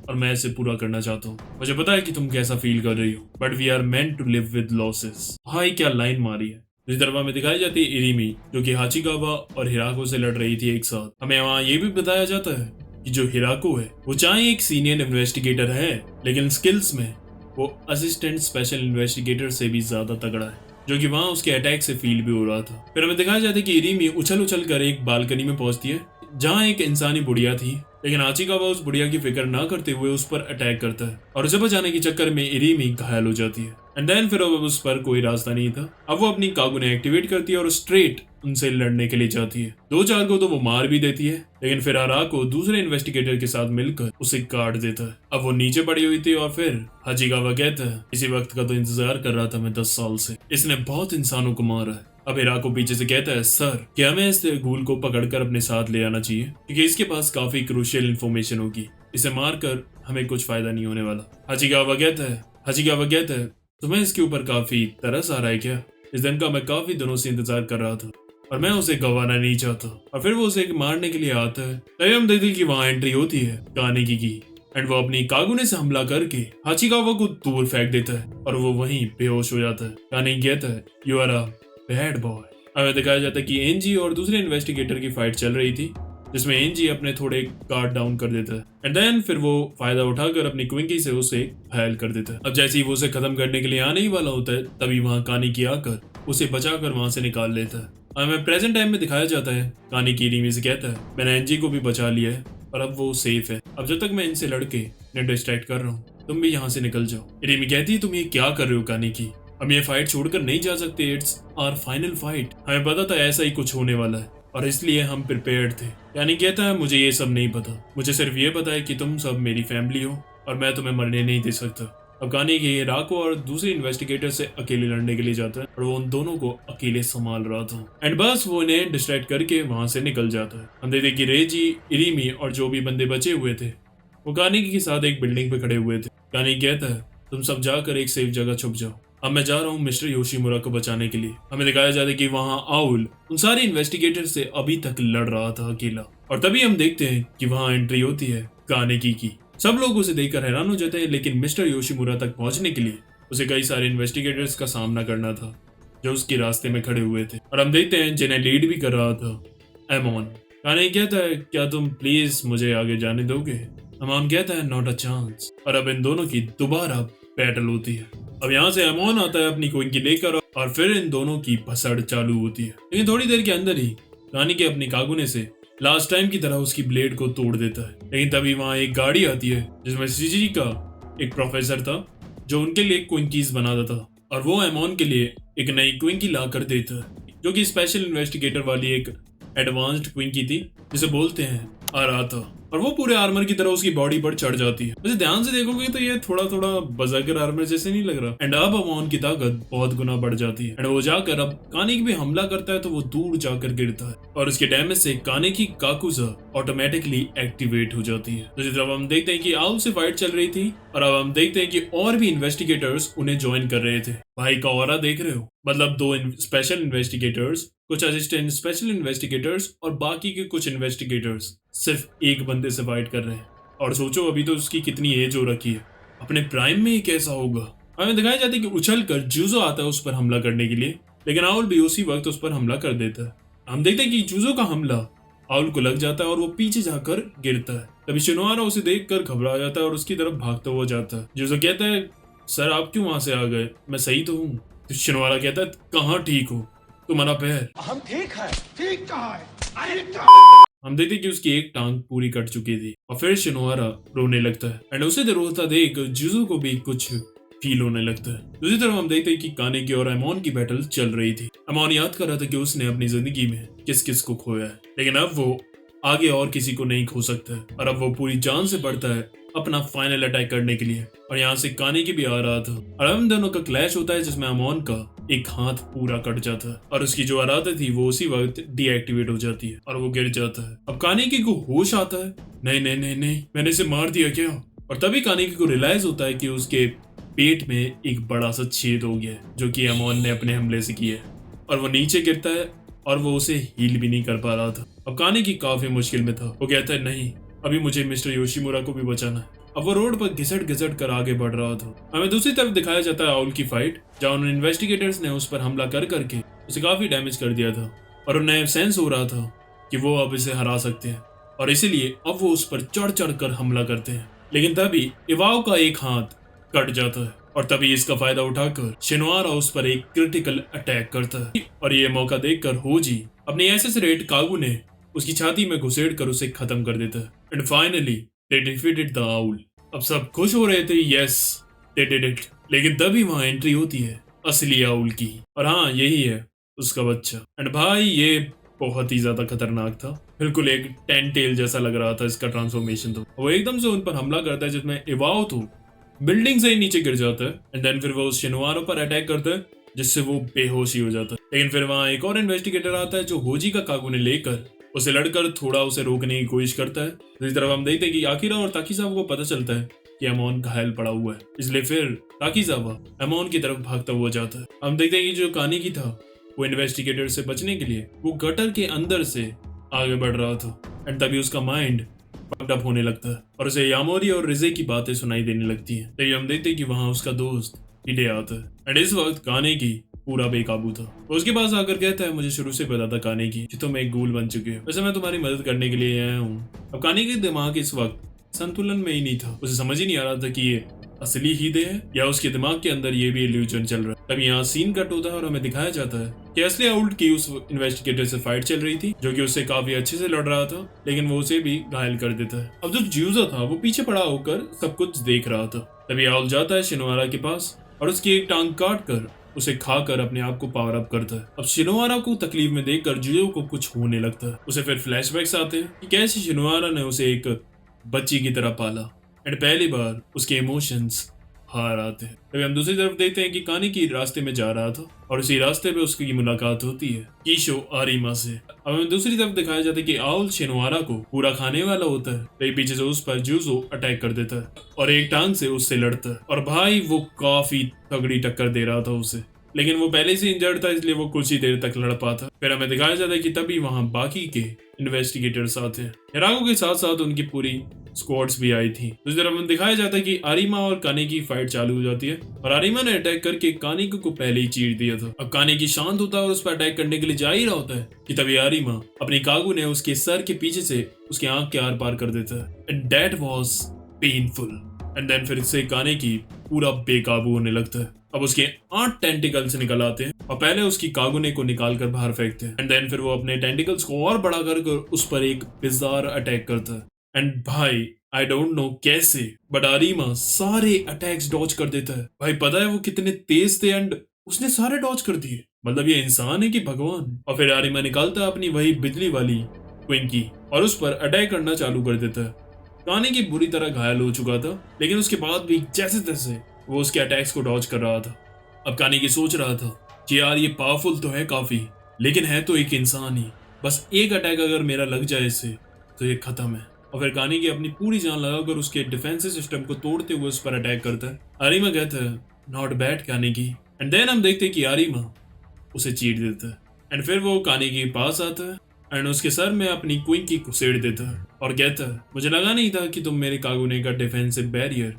और मैं इसे पूरा करना चाहता हूँ। मुझे पता है कि तुम कैसा फील कर रही हो but we are meant to live with losses. भाई क्या लाइन मारी है। इस तरफ में दिखाई जाती है इरीमी जो कि हाचिकावा और हिराको से लड़ रही थी एक साथ। हमें वहाँ ये भी बताया जाता है कि जो हिराको है वो चाहे एक सीनियर इन्वेस्टिगेटर है लेकिन स्किल्स में वो असिस्टेंट स्पेशल इन्वेस्टिगेटर से भी ज्यादा तगड़ा है, जो कि वहाँ उसके अटैक से फील भी हो रहा था। फिर हमें दिखाया जाता है कि इरीमी उछल उछल कर एक बालकनी में पहुंचती है जहाँ एक इंसानी बुढ़िया थी, लेकिन हाचिकावा उस बुढ़िया की फिक्र ना करते हुए उस पर अटैक करता है और उसे बचाने के चक्कर में इरीमी घायल हो जाती है। एंड देन फिर अब उस पर कोई रास्ता नहीं था। अब वो अपनी कागुने एक्टिवेट करती है और स्ट्रेट उनसे लड़ने के लिए जाती है। दो चार को तो वो मार भी देती है, लेकिन फिर हाराको दूसरे इन्वेस्टिगेटर के साथ मिलकर उसे काट देता है। अब वो नीचे पड़ी हुई थी और फिर हाचिकावा कहता है इसी वक्त का तो इंतजार कर रहा था मैं 10 साल से, इसने बहुत इंसानों को मारा है। अब हिराको पीछे से कहता है सर क्या हमें इस गूल को पकड़कर अपने साथ ले आना चाहिए क्योंकि इसके पास काफी क्रूशियल इन्फॉर्मेशन होगी, इसे मारकर हमें कुछ फायदा नहीं होने वाला। हाचिकावा कहता है तुम्हें इसके ऊपर काफी तरस आ रहा है क्या? इस दिन का मैं काफी दिनों से इंतजार कर रहा था और मैं उसे गंवाना नहीं चाहता। और फिर वो उसे मारने के लिए आता है। तभी हम देखते कि वहाँ एंट्री होती है कानेकी की एंड वो अपनी कागुने से हमला करके हाचिकावा को दूर फेंक देता है और वो वहीं बेहोश हो जाता है। कानेकी कहता है you are a bad boy. हमें दिखाया जाता है कि एनजी और दूसरे इन्वेस्टिगेटर की फाइट चल रही थी जिसमें एनजी अपने थोड़े गार्ड डाउन कर देता है एंड देन फिर वो फायदा उठाकर अपनी क्विंकी से उसे घायल कर देता है। अब जैसे ही वो उसे खत्म करने के लिए आने ही वाला होता है तभी वहाँ कानेकी आकर उसे बचाकर वहां से निकाल लेता है। हमें प्रेजेंट टाइम में दिखाया जाता है कानेकी इरीमी से कहता है मैंने एनजी को भी बचा लिया है और अब वो सेफ है। अब जब तक मैं इनसे लड़के इन्हें डिस्ट्रैक्ट कर रहा हूँ तुम भी यहाँ से निकल जाओ। इरीमी कहती है तुम ये क्या कर रहे हो कानेकी, हम ये फाइट छोड़कर नहीं जा सकते, इट्स आवर फाइनल फाइट। हमें पता था ऐसा ही कुछ होने वाला है और इसलिए हम प्रिपेयर्ड थे। यानी कहता है मुझे ये सब नहीं पता, मुझे सिर्फ ये पता है कि तुम सब मेरी फैमिली हो और मैं तुम्हें मरने नहीं दे सकता। अब कानेकी हिराको और दूसरे इन्वेस्टिगेटर से अकेले लड़ने के लिए जाता है और वो उन दोनों को अकेले संभाल रहा था एंड बस वो इन्हें डिस्ट्रैक्ट करके वहां से निकल जाता है। हम देखते कि रेजी, इरीमी और जो भी बंदे बचे हुए थे वो कानेकी के साथ एक बिल्डिंग पे खड़े हुए थे। कानेकी कहता है तुम सब जाकर एक सेफ जगह छुप जाओ, अब मैं जा रहा हूँ मिस्टर योशिमुरा को बचाने के लिए। हमें दिखाया जाता है कि वहाँ आउल उन सारे इन्वेस्टिगेटर से अभी तक लड़ रहा था अकेला और तभी हम देखते हैं कि वहाँ एंट्री होती है कानेकी की। सब लोग उसे देखकर हैरान हो जाते हैं, लेकिन मिस्टर योशिमुरा तक पहुंचने के लिए उसे कई सारे इन्वेस्टिगेटर्स का सामना करना था जो उसके रास्ते में खड़े हुए थे और हम देखते हैं जिन्हें लीड भी कर रहा था एमोन। कानेकी कहता है क्या तुम प्लीज मुझे आगे जाने दोगे? एमोन कहता है नॉट अ चांस। और अब इन दोनों की दोबारा बैटल होती है। अब यहाँ से एमोन आता है अपनी क्विंकी लेकर और फिर इन दोनों की भसड़ चालू होती है, लेकिन थोड़ी देर के अंदर ही कानेकी अपनी कागुने से लास्ट टाइम की तरह उसकी ब्लेड को तोड़ देता है। लेकिन तभी वहाँ एक गाड़ी आती है जिसमें शिजीजी का एक प्रोफेसर था जो उनके लिए क्विंकीज बनाता था और वो एमोन के लिए एक नई क्विंकी ला कर देता है जो कि स्पेशल इन्वेस्टिगेटर वाली एक एडवांस्ड क्विंकी थी जिसे बोलते हैं आराथा, और वो पूरे आर्मर की तरह उसकी बॉडी पर चढ़ जाती है। वैसे ध्यान से देखोगे तो ये थोड़ा थोड़ा बजरगर आर्मर जैसे नहीं लग रहा। एंड अब अमोन की ताकत बहुत गुना बढ़ जाती है एंड वो जाकर अब कानेकी पे हमला करता है तो वो दूर जाकर गिरता है और उसके डैमेज से कानेकी काकुजा ऑटोमेटिकली एक्टिवेट हो जाती है। दूसरी तरफ हम देखते हैं कि आउल से फाइट चल रही थी और अब हम देखते हैं कि और भी इन्वेस्टिगेटर्स उन्हें ज्वाइन कर रहे थे। भाई का ऑरा देख रहे हो, मतलब 2 स्पेशल इन्वेस्टिगेटर्स, कुछ असिस्टेंट स्पेशल इन्वेस्टिगेटर्स और बाकी के कुछ इन्वेस्टिगेटर्स सिर्फ एक बंदे से फाइट कर रहे हैं। और सोचो अभी तो उसकी कितनी एज हो रखी है, अपने प्राइम में ही कैसा होगा। हमें दिखाया जाता है कि उछल कर जूजो आता है उस पर हमला करने के लिए, लेकिन आउल भी उसी वक्त उस पर हमला कर देता है। हम देखते हैं कि जूजो का हमला आउल को लग जाता है और वो पीछे जाकर गिरता है। तभी शिनोहारा उसे देखकर घबरा जाता है और उसकी तरफ भागता हुआ जाता है। जूजो कहता है, सर आप क्यों वहां से आ गए, मैं सही तो हूँ। तो शिनोहारा कहता है, कहाँ ठीक हो, तुम्हारा पैर। हम ठीक है, ठीक कहा है, हम देखते कि उसकी एक टांग पूरी कट चुकी थी और फिर शिनोहारा रोने लगता है एंड उसे रोता देख जूजो को भी कुछ फील होने लगता है। दूसरी तरफ हम देखते हैं कि कानेकी और एमोन की बैटल चल रही थी। एमोन याद कर रहा था कि उसने अपनी जिंदगी में किस किस को खोया है, लेकिन अब वो आगे और किसी को नहीं खो सकता है और अब वो पूरी जान से बढ़ता है अपना फाइनल अटैक करने के लिए। और यहाँ से कानेकी भी आ रहा था और हम दोनों का क्लैश होता है जिसमें एमोन का एक हाथ पूरा कट जाता है और उसकी जो आराधा थी वो उसी वक्त डीएक्टिवेट हो जाती है और वो गिर जाता है। अब कानेकी को होश आता है, नहीं नहीं नहीं नहीं, मैंने इसे मार दिया क्या। और तभी कानेकी को रियलाइज होता है कि उसके पेट में एक बड़ा सा छेद हो गया है जो कि एमोन ने अपने हमले से किया है और वो नीचे गिरता है और वो उसे हील भी नहीं कर पा रहा था। अब कानेकी काफी मुश्किल में था। वो कहता है, नहीं अभी मुझे मिस्टर योशिमुरा को भी बचाना है। अब वो रोड पर घिसट घिसट कर आगे बढ़ रहा था। हमें दूसरी तरफ दिखाया जाता है आउल की फाइट, जहां उन इन्वेस्टिगेटर्स ने उस पर हमला कर करके उसे काफी डैमेज कर दिया था और उन्हें सेंस हो रहा था कि वो अब इसे हरा सकते हैं और इसीलिए अब वो उस पर चढ़ चढ़ कर हमला करते हैं। लेकिन तभी इवाओ का एक हाथ कट जाता है और तभी इसका फायदा उठाकर शिनोहारा उस पर एक क्रिटिकल अटैक करता है और ये मौका देखकर होजी अपनी एसेसरेट कागुने उसकी छाती में घुसेड़ कर उसे खत्म कर देता है। And finally they defeated the owl. अब सब खुश हो रहे थे, यस दे डिड इट, लेकिन तभी वहां एंट्री होती है असली आउल की और हाँ यही है उसका बच्चा। एंड भाई ये बहुत ही ज्यादा खतरनाक था, बिल्कुल एक 10 टेल जैसा लग रहा था इसका ट्रांसफॉर्मेशन। तो वो एकदम से उन पर हमला करता है जिसमें इवाओ तो बिल्डिंग से ही नीचे गिर जाता है एंड देन फिर वो उस शिनोहारा पर अटैक करता है जिससे वो बेहोश ही हो जाता है। लेकिन फिर वहां एक और इन्वेस्टिगेटर आता है जो होजी का कागुने लेकर उसे लड़कर थोड़ा उसे रोकने की कोशिश करता है। दूसरी तरफ हम देखते हैं कि आकिरा और ताकीजावा को पता चलता है कि एमोन घायल पड़ा हुआ है, इसलिए फिर ताकीजावा एमोन की तरफ भागता हुआ जाता है। हम देखते हैं कि जो कानेकी था वो इन्वेस्टिगेटर से बचने के लिए वो गटर के अंदर से आगे बढ़ रहा था एंड तभी उसका माइंड फक्ड अप होने लगता है और उसे यामोरी और रिजे की बातें सुनाई देने लगती है। तभी हम देखते हैं कि वहां उसका दोस्त हिडे आता है एंड इस वक्त कानेकी पूरा बेकाबू था। उसके पास आकर कहता है, मुझे शुरू से पता था कानेकी कि तुम एक गूल बन चुके हो, वैसे मैं तुम्हारी मदद करने के लिए आया हूँ। अब कानेकी के दिमाग इस वक्त संतुलन में ही नहीं था, उसे समझ ही नहीं आ रहा था कि ये असली हिडे है या उसके दिमाग के अंदर ये भी इल्यूजन चल रहा है। तब यहाँ सीन कट होता है और हमें दिखाया जाता है कि असली आउल्ट की उस इन्वेस्टिगेटर से फाइट चल रही थी जो कि उससे काफी अच्छे से लड़ रहा था, लेकिन वो उसे भी घायल कर देता है। अब जो ज्यूजा था वो पीछे पड़ा होकर सब कुछ देख रहा था। तभी आउल जाता है शिनोहारा के पास और उसकी एक टांग काट कर उसे खाकर अपने आप को पावर अप करता है। अब शिनोहारा को तकलीफ में देखकर जुयो को कुछ होने लगता है। उसे फिर फ्लैशबैक्स आते हैं कि कैसे शिनोहारा ने उसे एक बच्ची की तरह पाला एंड पहली बार उसके इमोशंस हार आते हैं। तभी हम दूसरी तरफ देखते हैं कि कानेकी रास्ते में जा रहा था और उसी रास्ते पे उसकी मुलाकात होती है कीशो आरिमा से। अब हमें दूसरी तरफ दिखाया जाता है कि आउल शिनोहारा को पूरा खाने वाला होता है, तभी पीछे से उस पर जूजो अटैक कर देता है और एक टांग से उससे लड़ता है और भाई वो काफी तगड़ी टक्कर दे रहा था उसे, लेकिन वो पहले से इंजर्ड था इसलिए वो कुछ ही देर तक लड़ पाता। फिर हमें दिखाया जाता है कि तभी वहां बाकी के इन्वेस्टिगेटर्स आते हैं। हिरागो के साथ साथ उनकी पूरी स्क्वाड्स भी आई थी। दूसरी तरफ हमें दिखाया जाता है कि आरिमा और कानेकी की फाइट चालू हो जाती है और आरिमा ने अटैक करके कानेकी को पहले ही चीर दिया था। अब कानेकी शांत होता है और उस पर अटैक करने के लिए जा ही रहा होता है कि तभी आरिमा अपनी कागू ने उसके सर के पीछे से उसके आंख के आर पार कर देता है and that was painful. And then फिर से कानेकी पूरा बेकाबू होने लगता है। अब उसके 8 टेंटिकल्स निकल आते हैं और पहले उसकी कागुने को निकाल कर बाहर फेंकते हैं एंड देन फिर वो अपने टेंटिकल्स को और बड़ा कर उस पर एक बिजार अटैक करता है। एंड भाई आई डोंट नो कैसे बट आरिमा सारे अटैक्स डॉज कर देता है। भाई पता है वो कितने तेज थे एंड उसने सारे डॉज कर दिए, मतलब ये इंसान है कि भगवान। और फिर आरिमा निकालता है अपनी वही बिजली वाली ट्विंकी और उस पर अटैक करना चालू कर देता है। कानेकी बुरी तरह घायल हो चुका था लेकिन उसके बाद भी जैसे तैसे वो उसके अटैक्स को डॉज कर रहा था। अब कानेकी सोच रहा था कि यार ये पावरफुल तो है काफी, लेकिन है तो एक इंसान ही, बस एक अटैक अगर मेरा लग जाए इससे तो ये खत्म है। और फिर कानी की अपनी पूरी जान लगाकर उसके डिफेंसिव सिस्टम को तोड़ते हुए उस पर अटैक करता है। आरिमा कहता है नॉट बैड कानी की। एंड देन हम देखते हैं कि आरिमा उसे चीट देता है। एंड फिर वो कानी के पास आता है एंड उसके सर में अपनी क्विंक की घुसेड़ देता है और कहता है मुझे लगा नहीं था कि तुम मेरे कागुने का डिफेंसिव बैरियर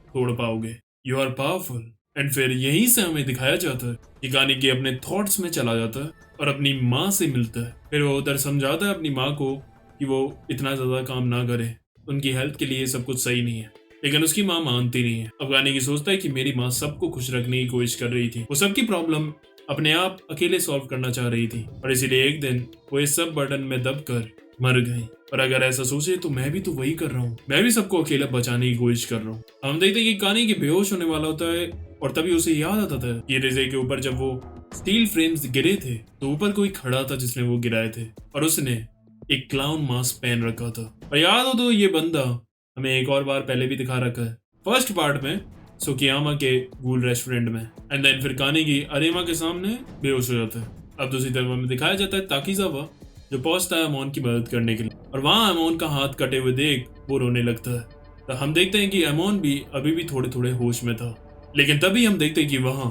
तोड़ पाओगे। You are powerful. एंड फिर यहीं से हमें दिखाया जाता है कि कानी के अपने थॉट्स में चला जाता है और अपनी माँ से मिलता है। फिर वो उधर समझाता है अपनी माँ को कि वो इतना ज्यादा काम ना करे, उनकी हेल्थ के लिए सब कुछ सही नहीं है। लेकिन उसकी माँ मानती नहीं है। अब कानी की सोचता है कि मेरी माँ सबको खुश रखने की कोशिश कर रही थी, वो सबकी प्रॉब्लम अपने आप अकेले सॉल्व करना चाह रही थी और इसीलिए एक दिन वो इस सब बर्डन में दबकर मर गई। और अगर ऐसा सोचे तो मैं भी तो वही कर रहा हूँ, मैं भी सबको अकेला बचाने की कोशिश कर रहा हूँ। हम देखते हैं कि कानी के बेहोश होने वाला होता है और तभी उसे याद आता था कि रिजे के ऊपर जब वो स्टील फ्रेम्स गिरे थे तो ऊपर कोई खड़ा था जिसने वो गिराए थे और उसने एक क्लाउन मास्क पहन रखा था। और याद हो तो ये बंदा हमें एक और बार पहले भी दिखा रखा है, फर्स्ट पार्ट में सुकियामा के गूल रेस्टोरेंट में। एंड देन फिर कानी की अरेमा के सामने बेहोश हो जाता है। अब दूसरी तरफ हमें दिखाया जाता है ताकीजावा जो पहुंचता है अमोन की मदद करने के लिए और वहां अमोन का हाथ कटे हुए देख वो रोने लगता है। तो हम देखते हैं कि अमोन भी अभी भी थोड़े थोड़े होश में था। लेकिन तभी हम देखते हैं कि वहां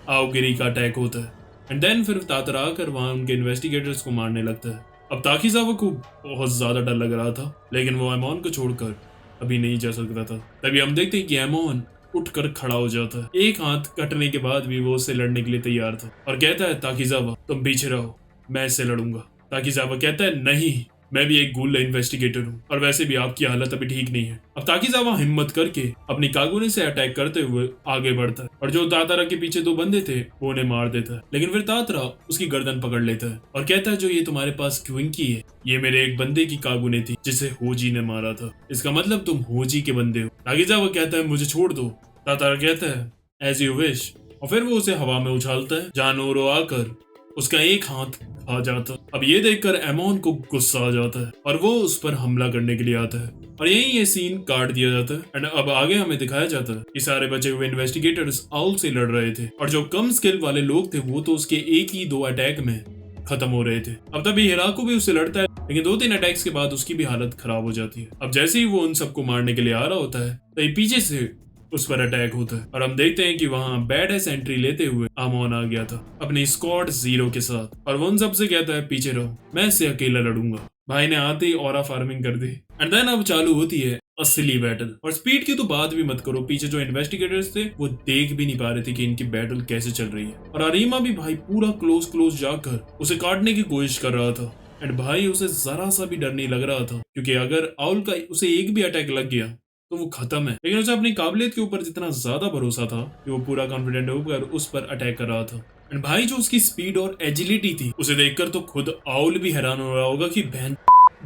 आओगिरी का अटैक होता है एंड देन फिर तातरा आकर वहां उनके इन्वेस्टिगेटर्स को मारने लगता है। अब ताकीजावा को बहुत ज्यादा डर लग रहा था लेकिन वो अमोन को छोड़कर अभी नहीं जा सकता था। तभी हम देखते हैं कि अमोन उठकर खड़ा हो जाता है। एक हाथ कटने के बाद भी वो उससे लड़ने के लिए तैयार था और कहता है ताकीजावा तुम पीछे रहो, मैं इससे लड़ूंगा। ताकीजावा कहता है नहीं, मैं भी एक गूल इन्वेस्टिगेटर हूँ और वैसे भी आपकी हालत अभी ठीक नहीं है। अब ताकीजावा हिम्मत करके अपनी कागुने से अटैक करते हुए आगे बढ़ता है और जो तातरा के पीछे दो बंदे थे वो उन्हें मार देता है। लेकिन फिर तातरा उसकी गर्दन पकड़ लेता है और कहता है जो ये तुम्हारे पास क्विंकी है ये मेरे एक बंदे की कागुने थी जिसे होजी ने मारा था, इसका मतलब तुम होजी के बंदे हो। ताकीजावा कहता है मुझे छोड़ दो। तातरा कहता है एज यू विश और फिर वो उसे हवा में उछालता है जहाँ नोरो आकर उसका एक हाथ आ जाता। अब ये देखकर अमोन को गुस्सा आ जाता है और वो उस पर हमला करने के लिए आता है और यही ये सीन काट दिया जाता है। एंड अब आगे हमें दिखाया जाता है कि सारे बचे हुए इन्वेस्टिगेटर्स आउल से लड़ रहे थे और जो कम स्किल वाले लोग थे वो तो उसके एक ही दो अटैक में खत्म हो रहे थे। अब तभी हिराको भी उससे लड़ता है लेकिन 2-3 अटैक्स के बाद उसकी भी हालत खराब हो जाती है। अब जैसे ही वो उन सबको मारने के लिए आ रहा होता है तभी पीछे से उस पर अटैक होता है और हम देखते हैं कि वहां बैड एस एंट्री लेते हुए अमोन आ गया था अपनी स्क्वाड 0 के साथ और वो उन सबसे कहता है पीछे रहो, मैं इससे अकेला लड़ूंगा। भाई ने आते ही ऑरा फार्मिंग कर दी एंड देन अब चालू होती है असली बैटल। और स्पीड की तो बात भी मत करो, पीछे जो इन्वेस्टिगेटर्स थे वो देख भी नहीं पा रहे थे कि इनकी बैटल कैसे चल रही है और अरीमा भी भाई पूरा क्लोज जाकर उसे काटने की कोशिश कर रहा था। एंड भाई उसे जरा सा भी डर नहीं लग रहा था क्योंकि अगर आउल का उसे एक भी अटैक लग गया तो वो खत्म है। लेकिन उसे अपनी काबिलियत के ऊपर जितना ज्यादा भरोसा था कि वो पूरा कॉन्फिडेंट होकर उस पर अटैक कर रहा था। एंड भाई जो उसकी स्पीड और एजिलिटी थी उसे देखकर तो खुद आउल भी हैरान हो रहा होगा कि बहन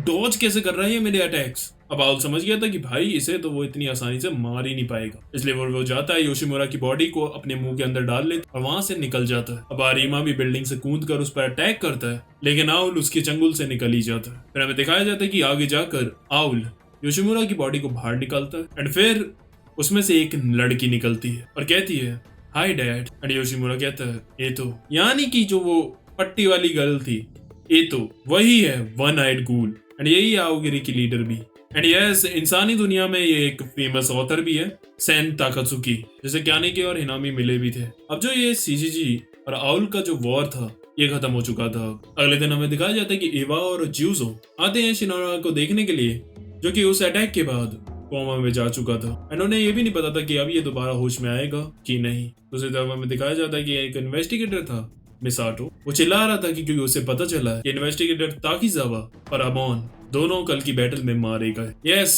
डॉज कैसे कर रहा है ये मेरे अटैक्स। अब आउल समझ गया था कि भाई इसे तो वो इतनी आसानी से मार ही नहीं पाएगा, इसलिए वो जाता है योशिमुरा की बॉडी को अपने मुंह के अंदर डाल लेता और वहां से निकल जाता है। अब आरिमा भी बिल्डिंग से कूद कर उस पर अटैक करता है लेकिन आउल उसके चंगुल से निकल ही जाता है। फिर हमें दिखाया जाता है कि आगे जाकर आउल योशिमुरा की बॉडी को बाहर निकालता है एंड फिर उसमें से एक लड़की निकलती है और कहती है हाय डैड। एंड योशिमुरा कहता है ये तो यानी कि जो वो पट्टी वाली गर्ल थी ये तो वही है वन आइड गूल एंड यही आओगिरी की लीडर भी। एंड यस इंसानी दुनिया में ये एक फेमस ऑथर भी है सेन ताकात्सुकी जिसे क्यानेकी और हिनामी मिले भी थे। अब जो ये सीजीजी और आउल का जो वॉर था ये खत्म हो चुका था। अगले दिन हमें दिखाया जाता है कि एवा और ज्यूजो आते हैं शिनोरा को देखने के लिए जो कि उस अटैक के बाद कोमा में जा चुका था एंड उन्हें ये भी नहीं पता था कि अब ये दोबारा होश में आएगा कि नहीं। दूसरी तरफ हमें दिखाया जाता है कि एक इन्वेस्टिगेटर था मिसाटो, वो चिल्ला रहा था कि क्योंकि उसे पता चला है कि इन्वेस्टिगेटर ताकीजावा और अमोन दोनों कल की बैटल में मारे गए। Yes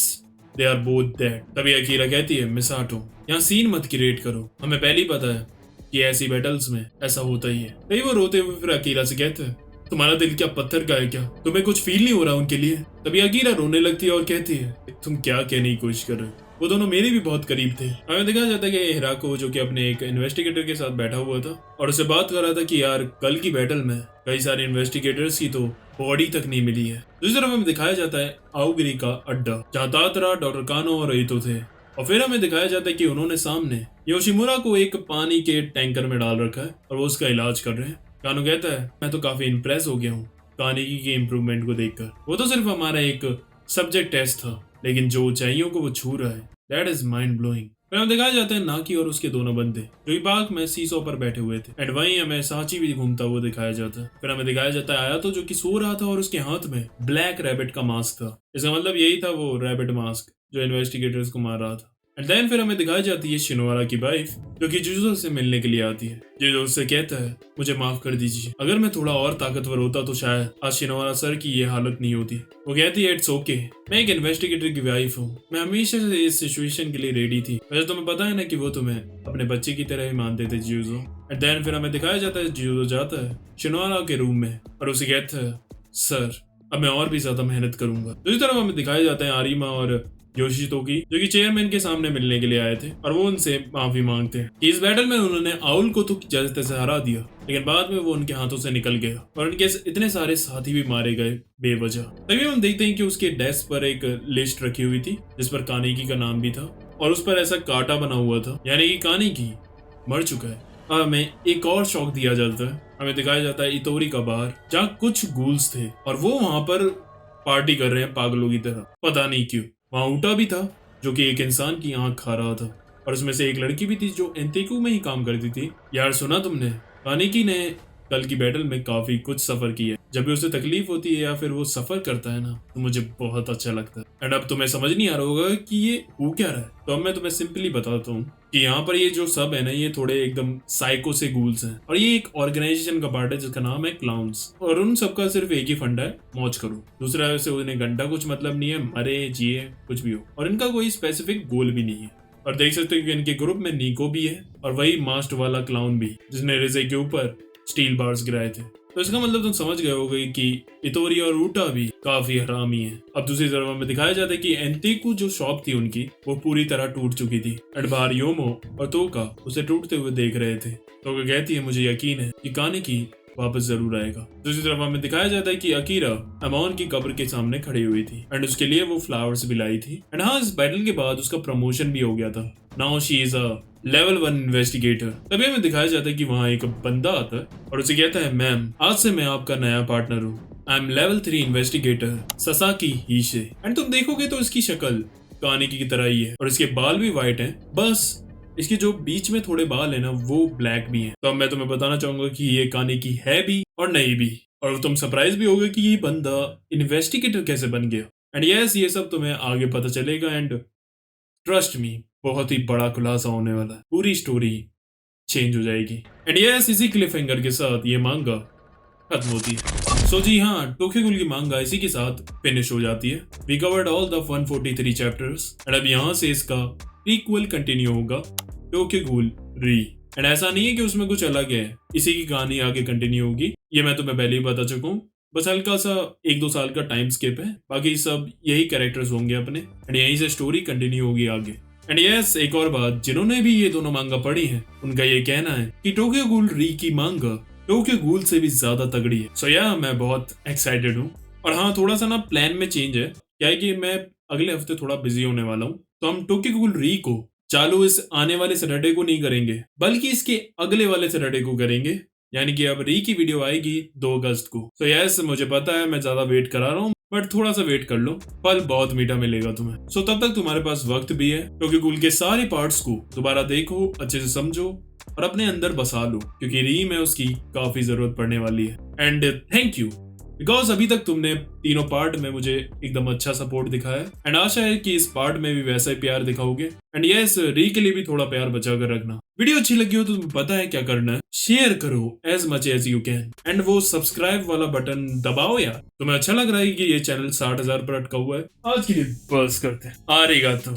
they are both dead. तभी अकीरा कहती है मिसाटो यहाँ सीन मत क्रिएट करो, हमें पहले ही पता है कि ऐसी बैटल्स में ऐसा होता ही है। तभी वो रोते हुए फिर अकीरा से कहते हैं तुम्हारा दिल क्या पत्थर का है क्या, तुम्हें कुछ फील नहीं हो रहा उनके लिए। तभी अकीरा रोने लगती है और कहती है तुम क्या कहने की कोशिश कर रहे हो, वो दोनों मेरे भी बहुत करीब थे। हमें दिखाया जाता है कि हिराको जो कि अपने एक इन्वेस्टिगेटर के साथ बैठा हुआ था और उसे बात कर रहा था कि यार कल की बैटल में कई सारे इन्वेस्टिगेटर्स की तो बॉडी तक नहीं मिली है। दूसरी तरफ हमें दिखाया जाता है आओगिरी का अड्डा जहाँ तातरा, डॉक्टर कानो और एतो थे और फिर हमें दिखाया जाता है कि उन्होंने सामने योशिमुरा को एक पानी के टैंकर में डाल रखा है और वो उसका इलाज कर रहे हैं। कानो कहता है मैं तो काफी इम्प्रेस हो गया हूँ कानिकी के इम्प्रूवमेंट को देखकर, वो तो सिर्फ हमारा एक सब्जेक्ट टेस्ट था, लेकिन जो ऊंचाइयों को वो छू रहा है, दैट इज माइंड ब्लोइंग। फिर हम दिखाया जाता है नाकी और उसके दोनों बंदे जो कि पार्क में सीसो पर बैठे हुए थे। एंड वहीं हमें सांची भी घूमता हुआ दिखाया जाता है। फिर हमें दिखाया जाता है आयातो जो कि सो रहा था और उसके हाथ में ब्लैक रैबिट का मास्क था। इसका मतलब यही था वो रैबिट मास्क जो इन्वेस्टिगेटर्स को मार रहा था। एंड देन फिर हमें दिखाई जाती है शिनोवारा की वाइफ जो कि जुजो से मिलने के लिए आती है। जुजो उससे कहता है मुझे माफ कर दीजिए, अगर मैं थोड़ा और ताकतवर होता तो शायद आज शिनोवारा सर की ये हालत नहीं होती। वो कहती है इट्स ओके, मैं एक इन्वेस्टिगेटर की वाइफ हूँ, मैं हमेशा से इस सिचुएशन के लिए रेडी थी। वैसे तुम्हें पता है ना कि वो तुम्हें अपने बच्चे की तरह ही मानते थे जुजो। एंड देन फिर हमें दिखाया जाता है जुजो जाता है शिनोवारा के रूम में और उसे कहता है सर अब मैं और भी ज्यादा मेहनत करूंगा। दूसरी तरफ हमें दिखाया जाता है आरिमा और योशितोकी जो कि चेयरमैन के सामने मिलने के लिए आए थे और वो उनसे माफी मांगते हैं कि इस बैटल में उन्होंने आउल को तो जैसे तैसे हरा दिया, लेकिन बाद में वो उनके हाथों से निकल गया और उनके इतने सारे साथी भी मारे गए बेवजह। तभी हम देखते हैं कि उसके डेस्क पर एक लिस्ट रखी हुई थी जिस पर कानिकी का नाम भी था और उस पर ऐसा कांटा बना हुआ था, यानी कि कानिकी मर चुका है। हमें एक और शौक दिया जाता है, हमें दिखाया जाता है इतोरी का बार जहाँ कुछ गूल्स थे और वो वहां पर पार्टी कर रहे हैं पागलों की तरह, पता नहीं क्यों। वहां ऊटा भी था जो कि एक इंसान की आंख खा रहा था और उसमें से एक लड़की भी थी जो एंतेकू में ही काम करती थी। यार सुना तुमने, कानिकी ने कल की बैटल में काफी कुछ सफर किया। जब भी उसे तकलीफ होती है या फिर वो सफर करता है ना तो मुझे बहुत अच्छा लगता है। एंड अब तुम्हें समझ नहीं आ रहा होगा कि ये हो क्या रहा है, तो अब मैं तुम्हें सिंपली बताता हूँ कि यहाँ पर ये जो सब है ना ये थोड़े एकदम साइको से गूल्स हैं और ये एक ऑर्गेनाइजेशन का पार्ट है जिसका नाम है क्लाउन्स और उन सबका सिर्फ एक ही फंडा है, मौज करो। दूसरा से उन्हें घंटा कुछ मतलब नहीं है, मरे जिए कुछ भी हो, और इनका कोई स्पेसिफिक गोल भी नहीं है। और देख सकते हो कि इनके ग्रुप में निको भी है और वही मास्ट वाला क्लाउन भी जिसने रिजे के ऊपर स्टील बार्स गिराए थे। तो इसका मतलब तुम समझ गए होगे कि इतोरी और ऊटा भी काफी हरामी है। अब दूसरी तरफ हमें दिखाया जाता है कि एंतेकू जो शॉप थी उनकी वो पूरी तरह टूट चुकी थी। एंड बाहर योमो और तोका उसे टूटते हुए देख रहे थे। तोका कहती है मुझे यकीन है कि कानिकी वापस जरूर आएगा। दूसरी तरफ हमें दिखाया जाता है कि अकीरा अमोन की कब्र के सामने खड़ी हुई थी एंड उसके लिए वो फ्लावर्स भी लाई थी। एंड हाँ, इस बैटल के बाद उसका प्रमोशन भी हो गया था। Now she is a level 1 investigator. तभी हमें दिखाया जाता है कि वहाँ एक बंदा आता है और उसे कहता है मैम आज से मैं आपका नया पार्टनर हूँ, I am level 3 investigator Sasaki Hishe. And तुम देखोगे तो इसकी शक्ल कानिकी की तरह ही है और इसके बाल भी व्हाइट हैं, बस इसके जो बीच में थोड़े बाल है ना वो ब्लैक भी हैं। तो अब मैं तुम्हें बताना चाहूंगा कि ये कानिकी है भी और नहीं भी, और तुम सरप्राइज भी होगे कि ये बंदा इन्वेस्टिगेटर कैसे बन गया। एंड यस, ये सब तुम्हें आगे पता चलेगा एंड ट्रस्ट मी बहुत ही बड़ा खुलासा होने वाला है, पूरी स्टोरी चेंज हो जाएगी। एंड यस, इसी क्लिफ हैंगर के साथ ये मांगा खत्म होती है। सो जी हाँ, टोक्यो गूल की मांगा इसी के साथ फिनिश हो जाती है। We covered all the 143 chapters and अब यहाँ से इसका प्रीक्वल कंटिन्यू होगा, टोक्यो गूल री। एंड ऐसा नहीं है कि उसमें कुछ अलग है, इसी की कहानी आगे कंटिन्यू होगी, ये मैं तुम्हें पहले ही बता चुका हूँ। बस हल्का सा 1-2 साल का टाइम स्किप है, बाकी सब यही कैरेक्टर्स होंगे अपने एंड यहीं से स्टोरी कंटिन्यू होगी आगे। एंड यस, एक और बात, जिन्होंने भी ये दोनों मांगा पढ़ी है उनका ये कहना है कि टोक्यो गूल री की मांगा टोक्यो गूल से भी ज्यादा तगड़ी है। सो या मैं बहुत एक्साइटेड हूँ। और हाँ, थोड़ा सा ना प्लान में चेंज है, क्या है कि मैं अगले हफ्ते थोड़ा बिजी होने वाला हूँ, तो हम टोक्यो गूल री को चालू इस आने वाले सैटरडे को नहीं करेंगे बल्कि इसके अगले वाले सैटरडे को करेंगे, यानी कि अब री की वीडियो आएगी 2 अगस्त को। तो यस, मुझे पता है मैं ज्यादा वेट करा रहा हूँ, बट थोड़ा सा वेट कर लो, फल बहुत मीठा मिलेगा तुम्हें। सो तब तक तुम्हारे पास वक्त भी है, टोक्यो गूल के सारे पार्ट्स को दोबारा देखो, अच्छे से समझो और अपने अंदर बसा लो, क्योंकि री में उसकी काफी जरूरत पड़ने वाली है। एंड थैंक यू बिकॉज अभी तक तुमने तीनों पार्ट में मुझे एकदम अच्छा सपोर्ट दिखाया है एंड आशा है कि इस पार्ट में भी वैसा ही प्यार दिखाओगे। एंड यस, री के लिए भी थोड़ा प्यार बचा कर रखना। वीडियो अच्छी लगी हो तो तुम्हें पता है क्या करना है, शेयर करो as much as you can and वो सब्सक्राइब वाला बटन दबाओ यार। तुम्हें अच्छा लग रहा है कि ये चैनल 60,000 पर अटका हुआ है। आज के लिए बस करते हैं, आरिगातो।